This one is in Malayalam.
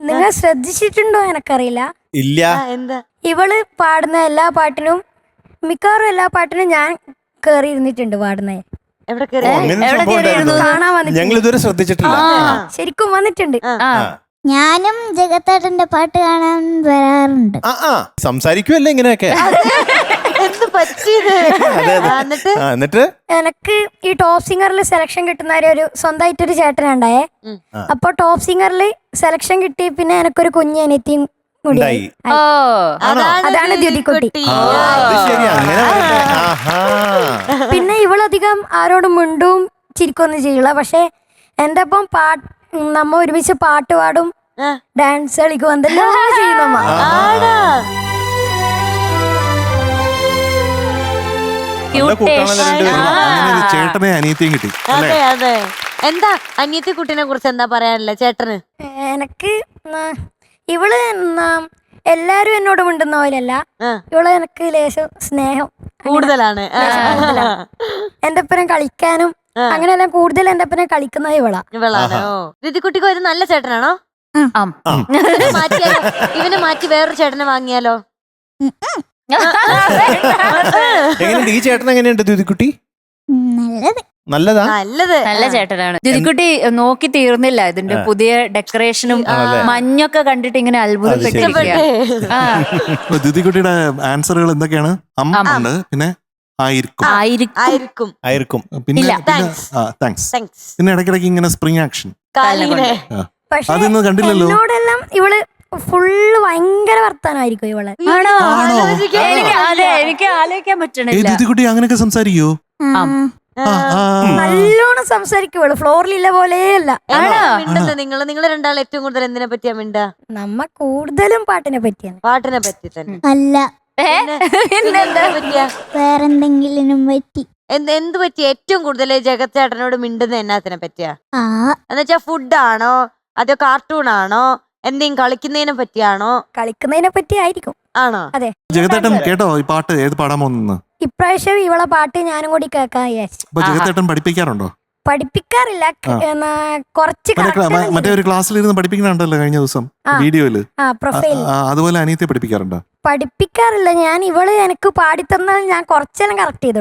നിങ്ങൾ ശ്രദ്ധിച്ചിട്ടുണ്ടോ എനക്കറിയില്ല. ഇല്ല. എന്താ? ഇവള് പാടുന്ന എല്ലാ പാട്ടിനും മിക്കവാറും എല്ലാ പാട്ടിനും ഞാൻ കേറി ഇരുന്നിട്ടുണ്ട് പാടുന്നേ. എവിടെ കേറി? കാണാൻ വന്നിട്ടുണ്ട്. ഞങ്ങൾ ഇതുവരെ ശ്രദ്ധിച്ചിട്ടില്ല. ശരിക്കും വന്നിട്ടുണ്ട്. ഞാനും ജഗത്തേട്ടന്റെ പാട്ട് കാണാൻ വരാറുണ്ട്. സംസാരിക്കുമല്ലേ ഇങ്ങനെയൊക്കെ. എന്ത് പറ്റിയത്? എന്നിട്ട് എനക്ക് ഈ ടോപ്പ് സിംഗറിൽ സെലക്ഷൻ കിട്ടുന്ന ഒരു സ്വന്തമായിട്ടൊരു ചേട്ടനുണ്ടായേ. അപ്പൊ ടോപ്പ് സിംഗറിൽ സെലക്ഷൻ കിട്ടി. പിന്നെ എനക്കൊരു കുഞ്ഞ് അനിയത്തിയും കൂടി. അതാണ് ദ്യുതിക്കുട്ടി. പിന്നെ ഇവളധികം ആരോടും മിണ്ടും ചിരിക്കൊന്നും ചെയ്യില്ല. പക്ഷെ എന്റെ ഒപ്പം നമ്മ ഒരുമിച്ച് പാട്ട് പാടും, ഡാൻസ് കളിക്കും, എന്തെല്ലാം ചെയ്യുന്നമ്മ. ചേട്ടനെ അനിയത്തിയും കിട്ടി. അതെ അതെ. എന്താ അനിയത്തി കുട്ടീനെ കുറിച്ച് എന്താ പറയാനല്ലേ ചേട്ടന്? എനക്ക് ഇവള് എല്ലാരും എന്നോട് മിണ്ടുന്ന പോലെയല്ല. ഇവള് എനക്ക് ലേശം സ്നേഹം കൂടുതലാണ്. എന്റെ ഒപ്പം കളിക്കാനും അങ്ങനെയെല്ലാം കൂടുതൽ എന്റെ ഒപ്പം കളിക്കുന്നത് ഇവളാണ്. ഋതിക്കുട്ടിക്ക് ഒരു നല്ല ചേട്ടനാണോ? മാറ്റിയാലോ? ഇവനെ മാറ്റി വേറൊരു ചേട്ടനെ വാങ്ങിയാലോ? എങ്ങനെയുണ്ട് ഈ ചേട്ടൻ? എങ്ങനെയുണ്ട് ദ്യുതിക്കുട്ടി? നല്ലതാ. നല്ല ചേട്ടനാണ്. ദ്യുതിക്കുട്ടി നോക്കി തീർന്നില്ല. ഇതിന്റെ പുതിയ ഡെക്കറേഷനും മഞ്ഞൊക്കെ കണ്ടിട്ട് ഇങ്ങനെ അത്ഭുതപ്പെട്ടിരിക്കുക. ദ്യുതിക്കുട്ടിയുടെ ആൻസറുകൾ എന്തൊക്കെയാണ്? ഉണ്ട്, പിന്നെ ആയിരിക്കും, പിന്നെ താങ്ക്സ്, പിന്നെ ഇടയ്ക്കിടയ്ക്ക് ഇങ്ങനെ സ്പ്രിംഗ് ആക്ഷൻ. അതൊന്നും കണ്ടില്ലല്ലോ. എന്നോടെല്ലാം ഇവള് ഫുള്ള് ഭയങ്കര വർത്താനമായിരിക്കും ഇവള്. എനിക്ക് ആലോചിക്കാൻ പറ്റണില്ല. ദ്യുതിക്കുട്ടി അങ്ങനെയൊക്കെ സംസാരിക്കോ? നല്ലോണം സംസാരിക്കും ഇവള്. ഫ്ലോറിലില്ല പോലെയല്ല. നിങ്ങൾ രണ്ടാളും ഏറ്റവും കൂടുതൽ എന്തിനെ പറ്റിയാ മിണ്ടാ? നമ്മ കൂടുതലും പാട്ടിനെ പറ്റിയാണ്. പാട്ടിനെ പറ്റി തന്നെ അല്ല, വേറെന്തെങ്കിലും പറ്റി. എന്ത് പറ്റി? ഏറ്റവും കൂടുതൽ ജഗത്തേട്ടനോട് മിണ്ടുന്ന എന്നാത്തിനെ പറ്റിയാ? എന്നുവെച്ചാ ഫുഡാണോ അതോ കാർട്ടൂൺ ആണോ? എന്തെങ്കിലും കളിക്കുന്നതിനെ പറ്റിയാണോ? കളിക്കുന്നതിനെ പറ്റി ആയിരിക്കും. ആണോ? അതെ. ജഗത്തേട്ടൻ കേട്ടോ ഈ പാട്ട്? ഏത് പാടാൻ പോകുന്നു ഇപ്രാവശ്യം? ഇവളെ പാട്ട് ഞാനും കൂടി കേൾക്കാൻ വിചാരിച്ചു. ജഗത്തേട്ടൻ പഠിപ്പിക്കാറുണ്ടോ? പഠിപ്പിക്കാറില്ല, കുറച്ച് മറ്റേ ഒരു ക്ലാസ്സിലിരുന്ന് പഠിപ്പിക്കുന്നുണ്ടല്ലോ കഴിഞ്ഞ ദിവസം വീഡിയോയില്. പ്രൊഫൈൽ. അതുപോലെ അനിയത്തെ പഠിപ്പിക്കാറുണ്ടോ? പഠിപ്പിക്കാറില്ല ഞാൻ. ഇവള് എനിക്ക് പാടിത്തന്നാൽ ഞാൻ കുറച്ചെല്ലാം കറക്റ്റ് ചെയ്തു.